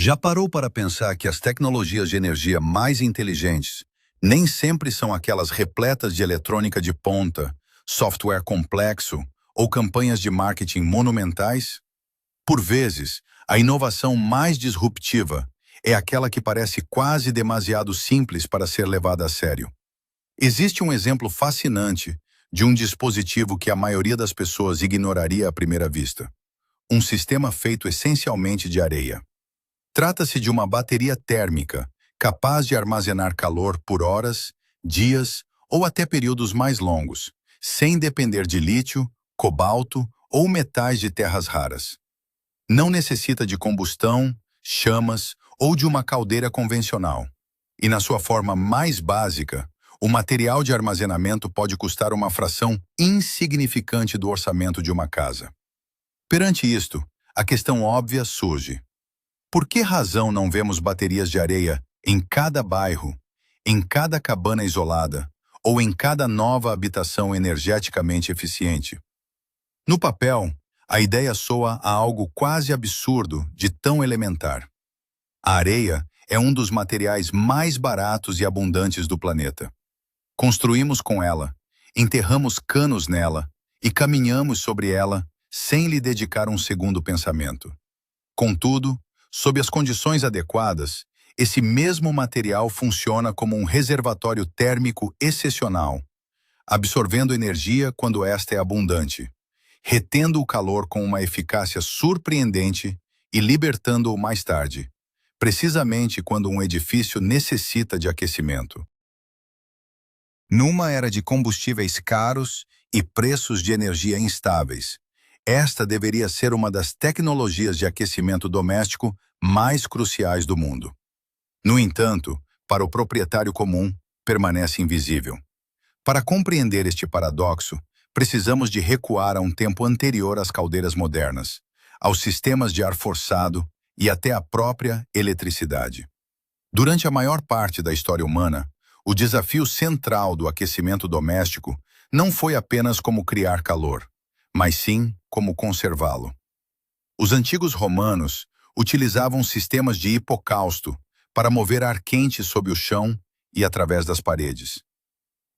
Já parou para pensar que as tecnologias de energia mais inteligentes nem sempre são aquelas repletas de eletrônica de ponta, software complexo ou campanhas de marketing monumentais? Por vezes, a inovação mais disruptiva é aquela que parece quase demasiado simples para ser levada a sério. Existe um exemplo fascinante de um dispositivo que a maioria das pessoas ignoraria à primeira vista. Um sistema feito essencialmente de areia. Trata-se de uma bateria térmica, capaz de armazenar calor por horas, dias ou até períodos mais longos, sem depender de lítio, cobalto ou metais de terras raras. Não necessita de combustão, chamas ou de uma caldeira convencional. E na sua forma mais básica, o material de armazenamento pode custar uma fração insignificante do orçamento de uma casa. Perante isto, a questão óbvia surge. Por que razão não vemos baterias de areia em cada bairro, em cada cabana isolada ou em cada nova habitação energeticamente eficiente? No papel, a ideia soa a algo quase absurdo de tão elementar. A areia é um dos materiais mais baratos e abundantes do planeta. Construímos com ela, enterramos canos nela e caminhamos sobre ela sem lhe dedicar um segundo pensamento. Contudo, sob as condições adequadas, esse mesmo material funciona como um reservatório térmico excepcional, absorvendo energia quando esta é abundante, retendo o calor com uma eficácia surpreendente e libertando-o mais tarde, precisamente quando um edifício necessita de aquecimento. Numa era de combustíveis caros e preços de energia instáveis, esta deveria ser uma das tecnologias de aquecimento doméstico mais cruciais do mundo. No entanto, para o proprietário comum, permanece invisível. Para compreender este paradoxo, precisamos de recuar a um tempo anterior às caldeiras modernas, aos sistemas de ar forçado e até à própria eletricidade. Durante a maior parte da história humana, o desafio central do aquecimento doméstico não foi apenas como criar calor, mas sim como conservá-lo. Os antigos romanos utilizavam sistemas de hipocausto para mover ar quente sob o chão e através das paredes.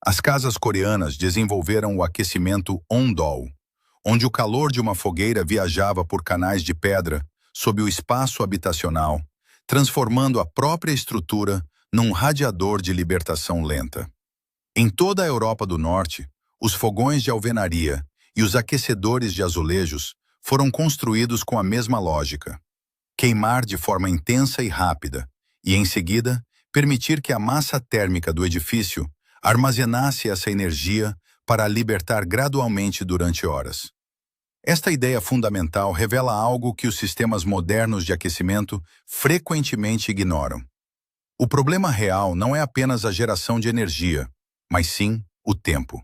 As casas coreanas desenvolveram o aquecimento ondol, onde o calor de uma fogueira viajava por canais de pedra sob o espaço habitacional, transformando a própria estrutura num radiador de libertação lenta. Em toda a Europa do Norte, os fogões de alvenaria e os aquecedores de azulejos foram construídos com a mesma lógica. Queimar de forma intensa e rápida, e em seguida, permitir que a massa térmica do edifício armazenasse essa energia para a libertar gradualmente durante horas. Esta ideia fundamental revela algo que os sistemas modernos de aquecimento frequentemente ignoram. O problema real não é apenas a geração de energia, mas sim o tempo.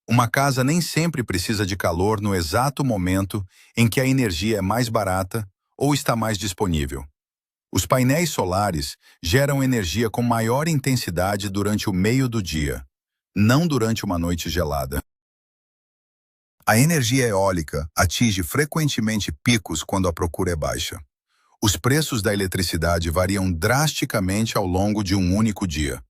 Uma casa nem sempre precisa de calor no exato momento em que a energia é mais barata ou está mais disponível. Os painéis solares geram energia com maior intensidade durante o meio do dia, não durante uma noite gelada. A energia eólica atinge frequentemente picos quando a procura é baixa. Os preços da eletricidade variam drasticamente ao longo de um único dia.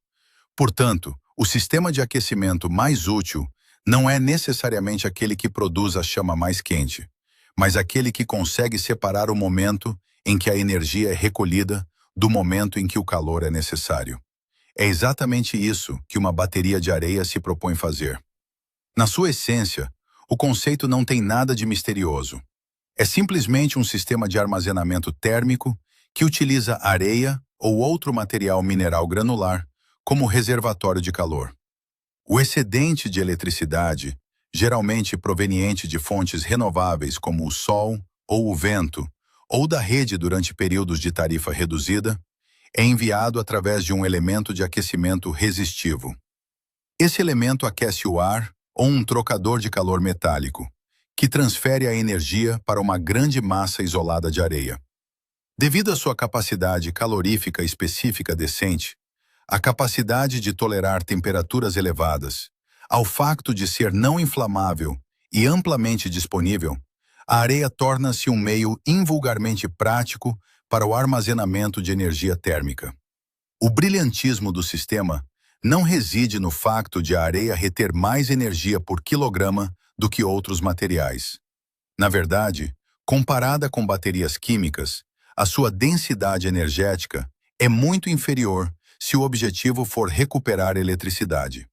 Portanto, o sistema de aquecimento mais útil não é necessariamente aquele que produz a chama mais quente, mas aquele que consegue separar o momento em que a energia é recolhida do momento em que o calor é necessário. É exatamente isso que uma bateria de areia se propõe fazer. Na sua essência, o conceito não tem nada de misterioso. É simplesmente um sistema de armazenamento térmico que utiliza areia ou outro material mineral granular como reservatório de calor. O excedente de eletricidade, geralmente proveniente de fontes renováveis como o sol ou o vento, ou da rede durante períodos de tarifa reduzida, é enviado através de um elemento de aquecimento resistivo. Esse elemento aquece o ar ou um trocador de calor metálico, que transfere a energia para uma grande massa isolada de areia. Devido à sua capacidade calorífica específica decente, a capacidade de tolerar temperaturas elevadas, ao facto de ser não inflamável e amplamente disponível, a areia torna-se um meio invulgarmente prático para o armazenamento de energia térmica. O brilhantismo do sistema não reside no facto de a areia reter mais energia por quilograma do que outros materiais. Na verdade, comparada com baterias químicas, a sua densidade energética é muito inferior se o objetivo for recuperar eletricidade.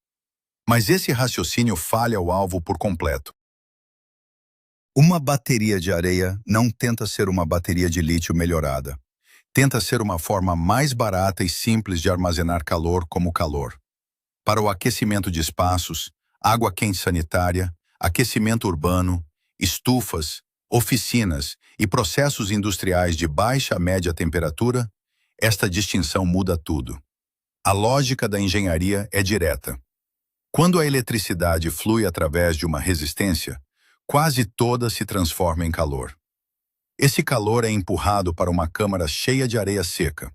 Mas esse raciocínio falha o alvo por completo. Uma bateria de areia não tenta ser uma bateria de lítio melhorada. Tenta ser uma forma mais barata e simples de armazenar calor como calor. Para o aquecimento de espaços, água quente sanitária, aquecimento urbano, estufas, oficinas e processos industriais de baixa a média temperatura, esta distinção muda tudo. A lógica da engenharia é direta. Quando a eletricidade flui através de uma resistência, quase toda se transforma em calor. Esse calor é empurrado para uma câmara cheia de areia seca.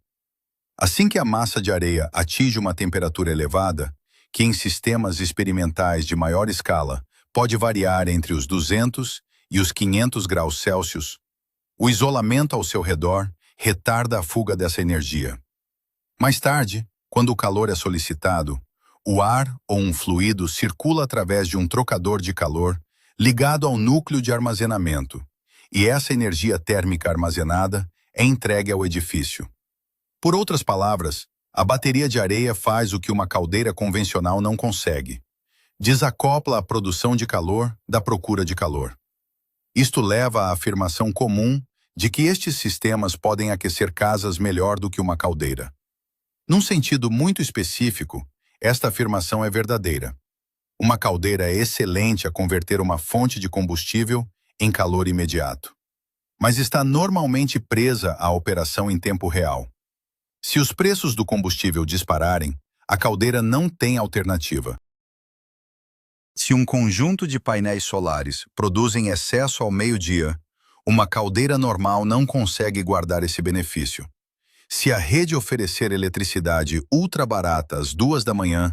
Assim que a massa de areia atinge uma temperatura elevada, que em sistemas experimentais de maior escala pode variar entre os 200 e os 500 graus Celsius, o isolamento ao seu redor retarda a fuga dessa energia. Mais tarde, quando o calor é solicitado, o ar ou um fluido circula através de um trocador de calor ligado ao núcleo de armazenamento, e essa energia térmica armazenada é entregue ao edifício. Por outras palavras, a bateria de areia faz o que uma caldeira convencional não consegue. Desacopla a produção de calor da procura de calor. Isto leva à afirmação comum de que estes sistemas podem aquecer casas melhor do que uma caldeira. Num sentido muito específico, esta afirmação é verdadeira. Uma caldeira é excelente a converter uma fonte de combustível em calor imediato, mas está normalmente presa à operação em tempo real. Se os preços do combustível dispararem, a caldeira não tem alternativa. Se um conjunto de painéis solares produzem excesso ao meio-dia, uma caldeira normal não consegue guardar esse benefício. Se a rede oferecer eletricidade ultra barata às 2 da manhã,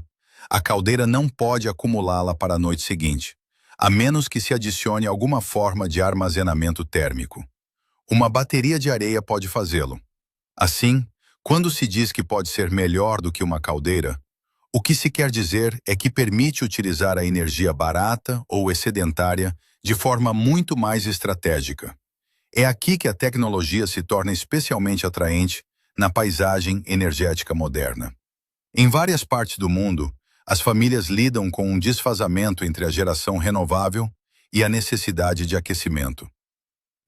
a caldeira não pode acumulá-la para a noite seguinte, a menos que se adicione alguma forma de armazenamento térmico. Uma bateria de areia pode fazê-lo. Assim, quando se diz que pode ser melhor do que uma caldeira, o que se quer dizer é que permite utilizar a energia barata ou excedentária de forma muito mais estratégica. É aqui que a tecnologia se torna especialmente atraente na paisagem energética moderna. Em várias partes do mundo, as famílias lidam com um desfazamento entre a geração renovável e a necessidade de aquecimento.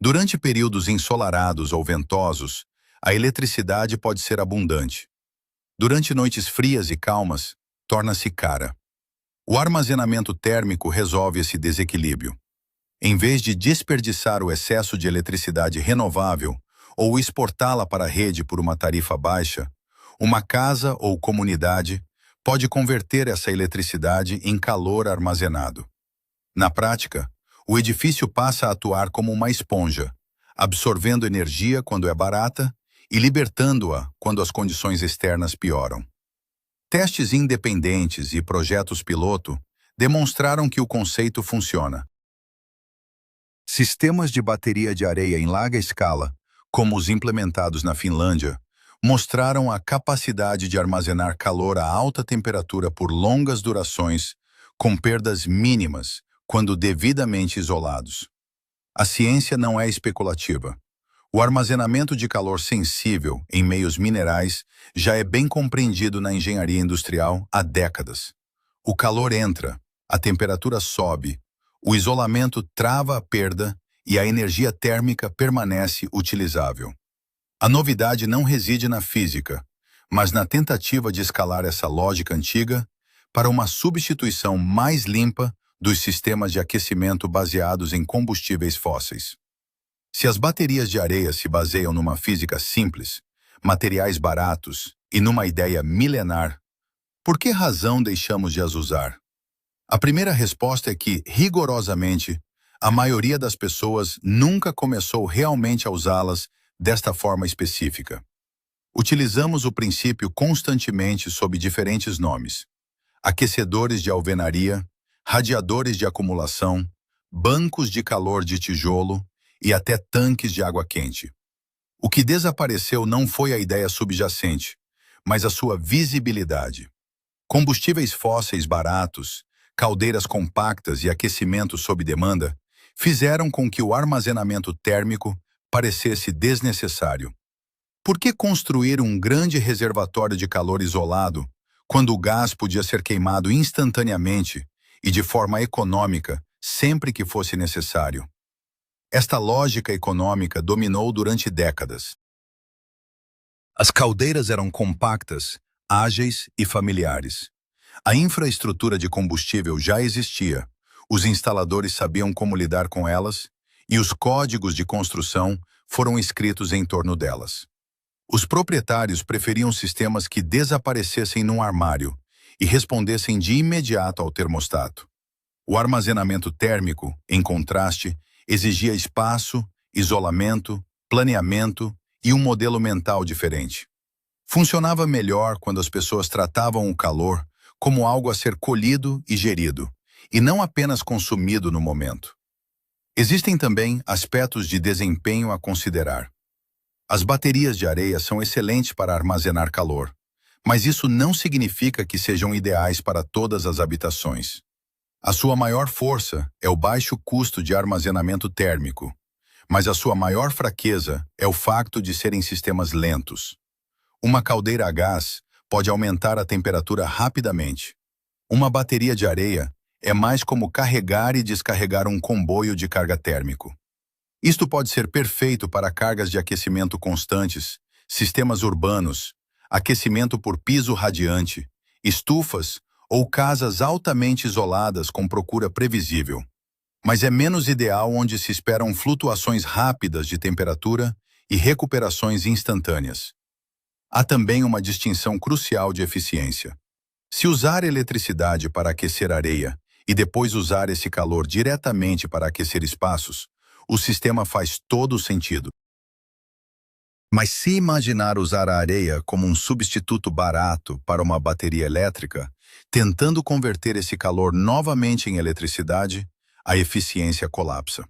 Durante períodos ensolarados ou ventosos, a eletricidade pode ser abundante. Durante noites frias e calmas, torna-se cara. O armazenamento térmico resolve esse desequilíbrio. Em vez de desperdiçar o excesso de eletricidade renovável ou exportá-la para a rede por uma tarifa baixa, uma casa ou comunidade pode converter essa eletricidade em calor armazenado. Na prática, o edifício passa a atuar como uma esponja, absorvendo energia quando é barata e libertando-a quando as condições externas pioram. Testes independentes e projetos piloto demonstraram que o conceito funciona. Sistemas de bateria de areia em larga escala, como os implementados na Finlândia, mostraram a capacidade de armazenar calor a alta temperatura por longas durações, com perdas mínimas, quando devidamente isolados. A ciência não é especulativa. O armazenamento de calor sensível em meios minerais já é bem compreendido na engenharia industrial há décadas. O calor entra, a temperatura sobe, o isolamento trava a perda e a energia térmica permanece utilizável. A novidade não reside na física, mas na tentativa de escalar essa lógica antiga para uma substituição mais limpa dos sistemas de aquecimento baseados em combustíveis fósseis. Se as baterias de areia se baseiam numa física simples, materiais baratos e numa ideia milenar, por que razão deixamos de as usar? A primeira resposta é que, rigorosamente, a maioria das pessoas nunca começou realmente a usá-las desta forma específica. Utilizamos o princípio constantemente sob diferentes nomes: aquecedores de alvenaria, radiadores de acumulação, bancos de calor de tijolo e até tanques de água quente. O que desapareceu não foi a ideia subjacente, mas a sua visibilidade. Combustíveis fósseis baratos, caldeiras compactas e aquecimento sob demanda fizeram com que o armazenamento térmico parecesse desnecessário. Por que construir um grande reservatório de calor isolado, quando o gás podia ser queimado instantaneamente e de forma econômica sempre que fosse necessário? Esta lógica econômica dominou durante décadas. As caldeiras eram compactas, ágeis e familiares. A infraestrutura de combustível já existia, os instaladores sabiam como lidar com elas e os códigos de construção foram escritos em torno delas. Os proprietários preferiam sistemas que desaparecessem num armário e respondessem de imediato ao termostato. O armazenamento térmico, em contraste, exigia espaço, isolamento, planeamento e um modelo mental diferente. Funcionava melhor quando as pessoas tratavam o calor como algo a ser colhido e gerido, e não apenas consumido no momento. Existem também aspectos de desempenho a considerar. As baterias de areia são excelentes para armazenar calor, mas isso não significa que sejam ideais para todas as habitações. A sua maior força é o baixo custo de armazenamento térmico, mas a sua maior fraqueza é o facto de serem sistemas lentos. Uma caldeira a gás pode aumentar a temperatura rapidamente. Uma bateria de areia é mais como carregar e descarregar um comboio de carga térmico. Isto pode ser perfeito para cargas de aquecimento constantes, sistemas urbanos, aquecimento por piso radiante, estufas ou casas altamente isoladas com procura previsível. Mas é menos ideal onde se esperam flutuações rápidas de temperatura e recuperações instantâneas. Há também uma distinção crucial de eficiência. Se usar eletricidade para aquecer areia e depois usar esse calor diretamente para aquecer espaços, o sistema faz todo o sentido. Mas se imaginar usar a areia como um substituto barato para uma bateria elétrica, tentando converter esse calor novamente em eletricidade, a eficiência colapsa.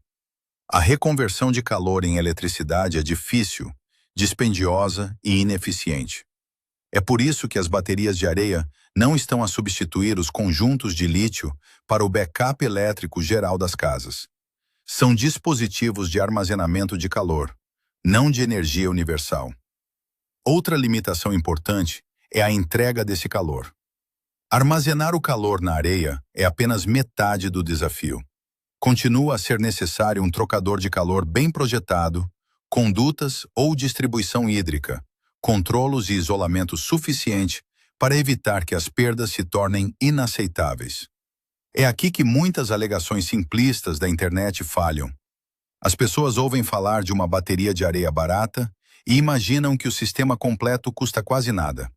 A reconversão de calor em eletricidade é difícil, dispendiosa e ineficiente. É por isso que as baterias de areia não estão a substituir os conjuntos de lítio para o backup elétrico geral das casas. São dispositivos de armazenamento de calor, não de energia universal. Outra limitação importante é a entrega desse calor. Armazenar o calor na areia é apenas metade do desafio. Continua a ser necessário um trocador de calor bem projetado, condutas ou distribuição hídrica, controlos e isolamento suficiente para evitar que as perdas se tornem inaceitáveis. É aqui que muitas alegações simplistas da internet falham. As pessoas ouvem falar de uma bateria de areia barata e imaginam que o sistema completo custa quase nada.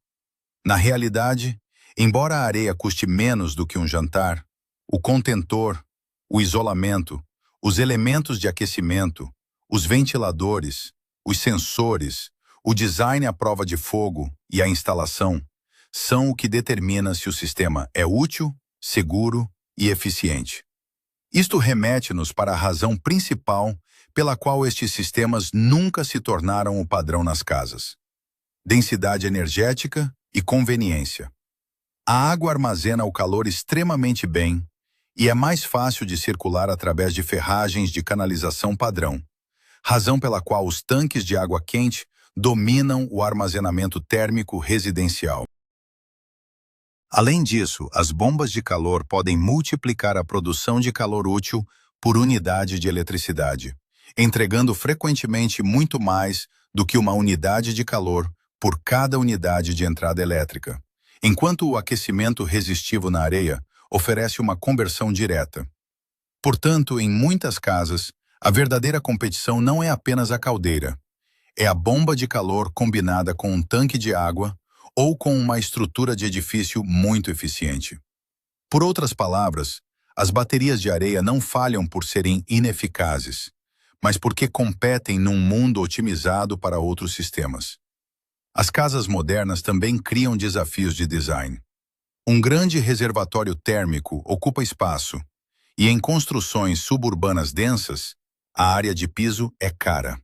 Na realidade, embora a areia custe menos do que um jantar, o contentor, o isolamento, os elementos de aquecimento, os ventiladores, os sensores, o design à prova de fogo e a instalação são o que determina se o sistema é útil, seguro e eficiente. Isto remete-nos para a razão principal pela qual estes sistemas nunca se tornaram o padrão nas casas: densidade energética e conveniência. A água armazena o calor extremamente bem e é mais fácil de circular através de ferragens de canalização padrão, razão pela qual os tanques de água quente dominam o armazenamento térmico residencial. Além disso, as bombas de calor podem multiplicar a produção de calor útil por unidade de eletricidade, entregando frequentemente muito mais do que uma unidade de calor por cada unidade de entrada elétrica, enquanto o aquecimento resistivo na areia oferece uma conversão direta. Portanto, em muitas casas, a verdadeira competição não é apenas a caldeira, é a bomba de calor combinada com um tanque de água ou com uma estrutura de edifício muito eficiente. Por outras palavras, as baterias de areia não falham por serem ineficazes, mas porque competem num mundo otimizado para outros sistemas. As casas modernas também criam desafios de design. Um grande reservatório térmico ocupa espaço, e em construções suburbanas densas, a área de piso é cara.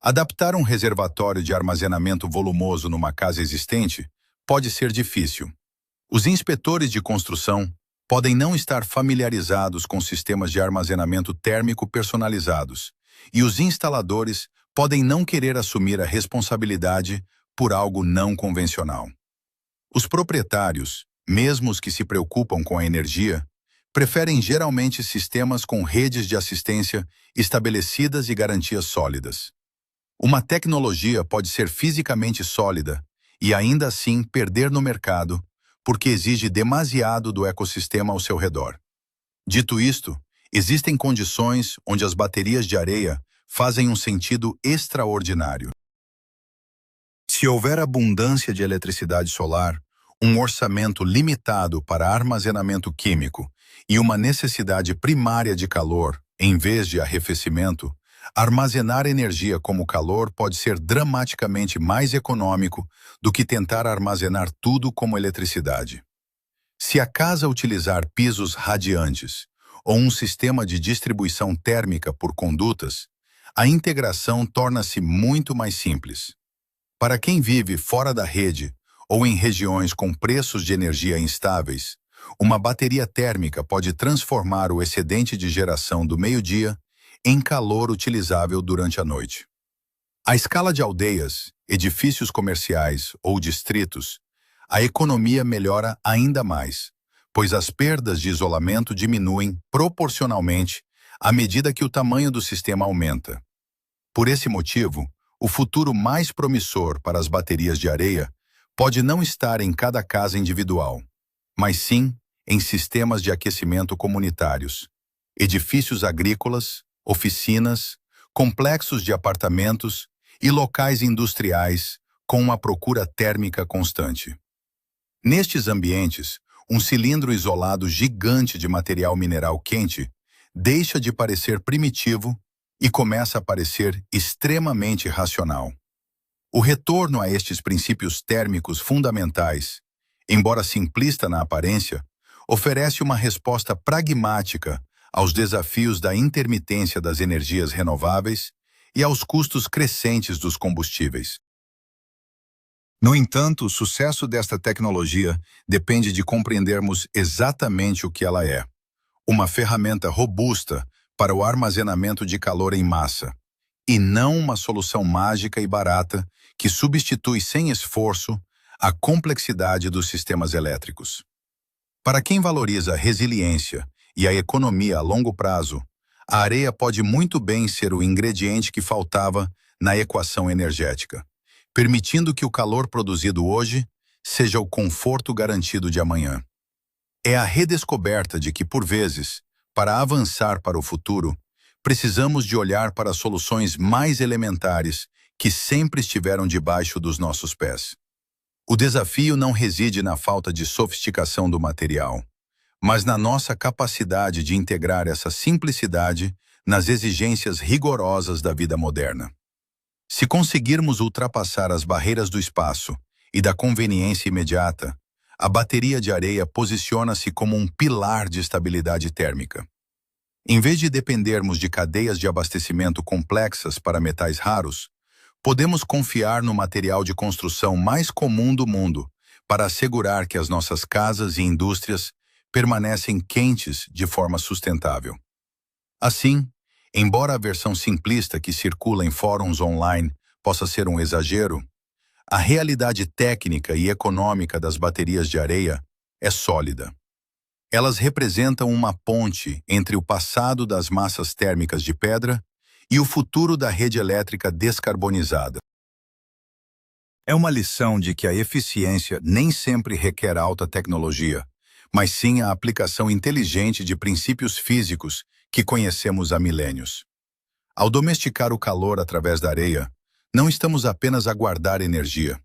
Adaptar um reservatório de armazenamento volumoso numa casa existente pode ser difícil. Os inspetores de construção podem não estar familiarizados com sistemas de armazenamento térmico personalizados, e os instaladores podem não querer assumir a responsabilidade por algo não convencional. Os proprietários, mesmo os que se preocupam com a energia, preferem geralmente sistemas com redes de assistência estabelecidas e garantias sólidas. Uma tecnologia pode ser fisicamente sólida e ainda assim perder no mercado porque exige demasiado do ecossistema ao seu redor. Dito isto, existem condições onde as baterias de areia fazem um sentido extraordinário. Se houver abundância de eletricidade solar, um orçamento limitado para armazenamento químico e uma necessidade primária de calor, em vez de arrefecimento, armazenar energia como calor pode ser dramaticamente mais econômico do que tentar armazenar tudo como eletricidade. Se a casa utilizar pisos radiantes ou um sistema de distribuição térmica por condutas, a integração torna-se muito mais simples. Para quem vive fora da rede ou em regiões com preços de energia instáveis, uma bateria térmica pode transformar o excedente de geração do meio-dia em calor utilizável durante a noite. À escala de aldeias, edifícios comerciais ou distritos, a economia melhora ainda mais, pois as perdas de isolamento diminuem proporcionalmente à medida que o tamanho do sistema aumenta. Por esse motivo, o futuro mais promissor para as baterias de areia pode não estar em cada casa individual, mas sim em sistemas de aquecimento comunitários, edifícios agrícolas, oficinas, complexos de apartamentos e locais industriais com uma procura térmica constante. Nestes ambientes, um cilindro isolado gigante de material mineral quente deixa de parecer primitivo e começa a parecer extremamente racional. O retorno a estes princípios térmicos fundamentais, embora simplista na aparência, oferece uma resposta pragmática aos desafios da intermitência das energias renováveis e aos custos crescentes dos combustíveis. No entanto, o sucesso desta tecnologia depende de compreendermos exatamente o que ela é: uma ferramenta robusta para o armazenamento de calor em massa, e não uma solução mágica e barata que substitui sem esforço a complexidade dos sistemas elétricos. Para quem valoriza a resiliência e a economia a longo prazo, a areia pode muito bem ser o ingrediente que faltava na equação energética, permitindo que o calor produzido hoje seja o conforto garantido de amanhã. É a redescoberta de que, por vezes, para avançar para o futuro, precisamos de olhar para as soluções mais elementares que sempre estiveram debaixo dos nossos pés. O desafio não reside na falta de sofisticação do material, mas na nossa capacidade de integrar essa simplicidade nas exigências rigorosas da vida moderna. Se conseguirmos ultrapassar as barreiras do espaço e da conveniência imediata, a bateria de areia posiciona-se como um pilar de estabilidade térmica. Em vez de dependermos de cadeias de abastecimento complexas para metais raros, podemos confiar no material de construção mais comum do mundo para assegurar que as nossas casas e indústrias permanecem quentes de forma sustentável. Assim, embora a versão simplista que circula em fóruns online possa ser um exagero, a realidade técnica e econômica das baterias de areia é sólida. Elas representam uma ponte entre o passado das massas térmicas de pedra e o futuro da rede elétrica descarbonizada. É uma lição de que a eficiência nem sempre requer alta tecnologia, mas sim a aplicação inteligente de princípios físicos que conhecemos há milênios. Ao domesticar o calor através da areia, não estamos apenas a guardar energia.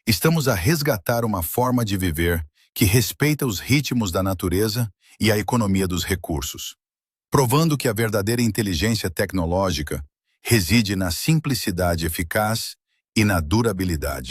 Estamos a resgatar uma forma de viver que respeita os ritmos da natureza e a economia dos recursos, provando que a verdadeira inteligência tecnológica reside na simplicidade eficaz e na durabilidade.